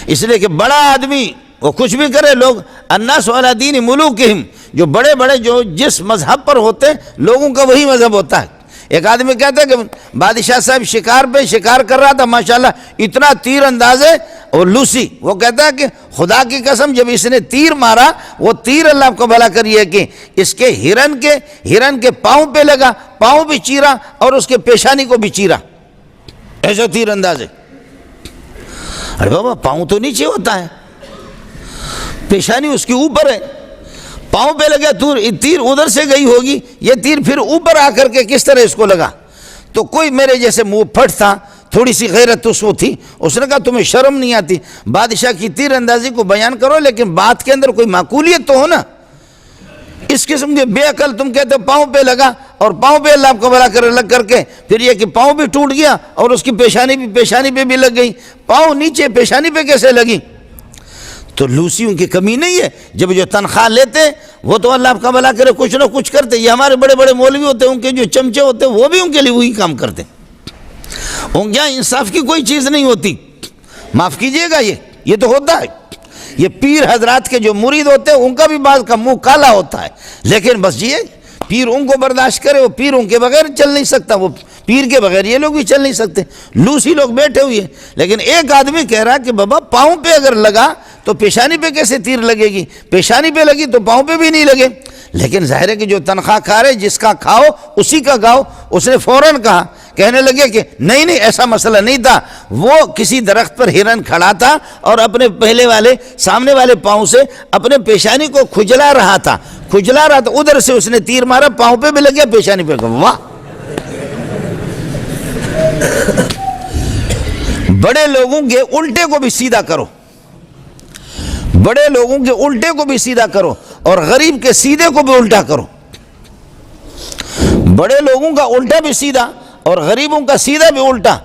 اس لیے کہ بڑا آدمی وہ کچھ بھی کرے، لوگ الناس علی دین ملوکہم، جو بڑے بڑے جو جس مذہب پر ہوتے لوگوں کا وہی مذہب ہوتا ہے۔ ایک آدمی کہتا ہے کہ بادشاہ صاحب شکار کر رہا تھا، ماشاءاللہ اتنا تیر انداز ہے، اور لوسی وہ کہتا ہے کہ خدا کی قسم جب اس نے تیر مارا، وہ تیر اللہ کو بھلا کریے کہ اس کے ہرن کے پاؤں پہ لگا، پاؤں بھی چیرا اور اس کے پیشانی کو بھی چیرا، ایسا تیر انداز ہے۔ ارے بابا پاؤں تو نیچے ہوتا ہے، پیشانی اس کے اوپر ہے، پاؤں پہ لگا تیر ادھر سے گئی ہوگی، یہ تیر پھر اوپر آ کر کے کس طرح اس کو لگا؟ تو کوئی میرے جیسے منہ پھٹ تھا، تھوڑی سی غیرت اس کو تھی، اس نے کہا تمہیں شرم نہیں آتی؟ بادشاہ کی تیر اندازی کو بیان کرو لیکن بات کے اندر کوئی معقولیت تو ہو نا۔ اس قسم کے بے عقل تم کہتے پاؤں پہ لگا، اور پاؤں پہ اللہ آپ کو بھلا کرے لگ کر کے پھر یہ کہ پاؤں بھی ٹوٹ گیا اور اس کی پیشانی پہ بھی لگ گئی، پاؤں نیچے پیشانی پہ کیسے لگی؟ تو لوسیوں کی کمی نہیں ہے، جب جو تنخواہ لیتے وہ تو اللہ آپ کا بھلا کرے کچھ نہ کچھ کرتے۔ یہ ہمارے بڑے بڑے مولوی ہوتے ہیں، ان کے جو چمچے ہوتے ہیں وہ بھی ان کے لیے وہی کام کرتے، ان کے یہاں انصاف کی کوئی چیز نہیں ہوتی۔ معاف کیجئے گا، یہ تو ہوتا ہے۔ یہ پیر حضرات کے جو مرید ہوتے ہیں ان کا بھی بعض کا منہ کالا ہوتا ہے، لیکن بس یہ پیر ان کو برداشت کرے، وہ پیر ان کے بغیر چل نہیں سکتا، وہ پیر کے بغیر یہ لوگ بھی چل نہیں سکتے، لوسی لوگ بیٹھے ہوئے ہیں۔ لیکن ایک آدمی کہہ رہا کہ بابا پاؤں پہ اگر لگا تو پیشانی پہ کیسے تیر لگے گی؟ پیشانی پہ لگی تو پاؤں پہ بھی نہیں لگے۔ لیکن ظاہر ہے کہ جو تنخواہ کھا رہے جس کا کھاؤ اسی کا گاؤ، اس نے فوراً کہا، کہنے لگے کہ نہیں ایسا مسئلہ نہیں تھا، وہ کسی درخت پر ہرن کھڑا تھا اور اپنے سامنے والے پاؤں سے اپنے پیشانی کو کھجلا رہا تھا، ادھر سے اس نے تیر مارا، پاؤں پہ بھی لگ گیا پیشانی پہ۔ واہ! بڑے لوگوں کے الٹے کو بھی سیدھا کرو، بڑے لوگوں کے الٹے کو بھی سیدھا کرو اور غریب کے سیدھے کو بھی الٹا کرو۔ بڑے لوگوں کا الٹا بھی سیدھا اور غریبوں کا سیدھا بھی الٹا،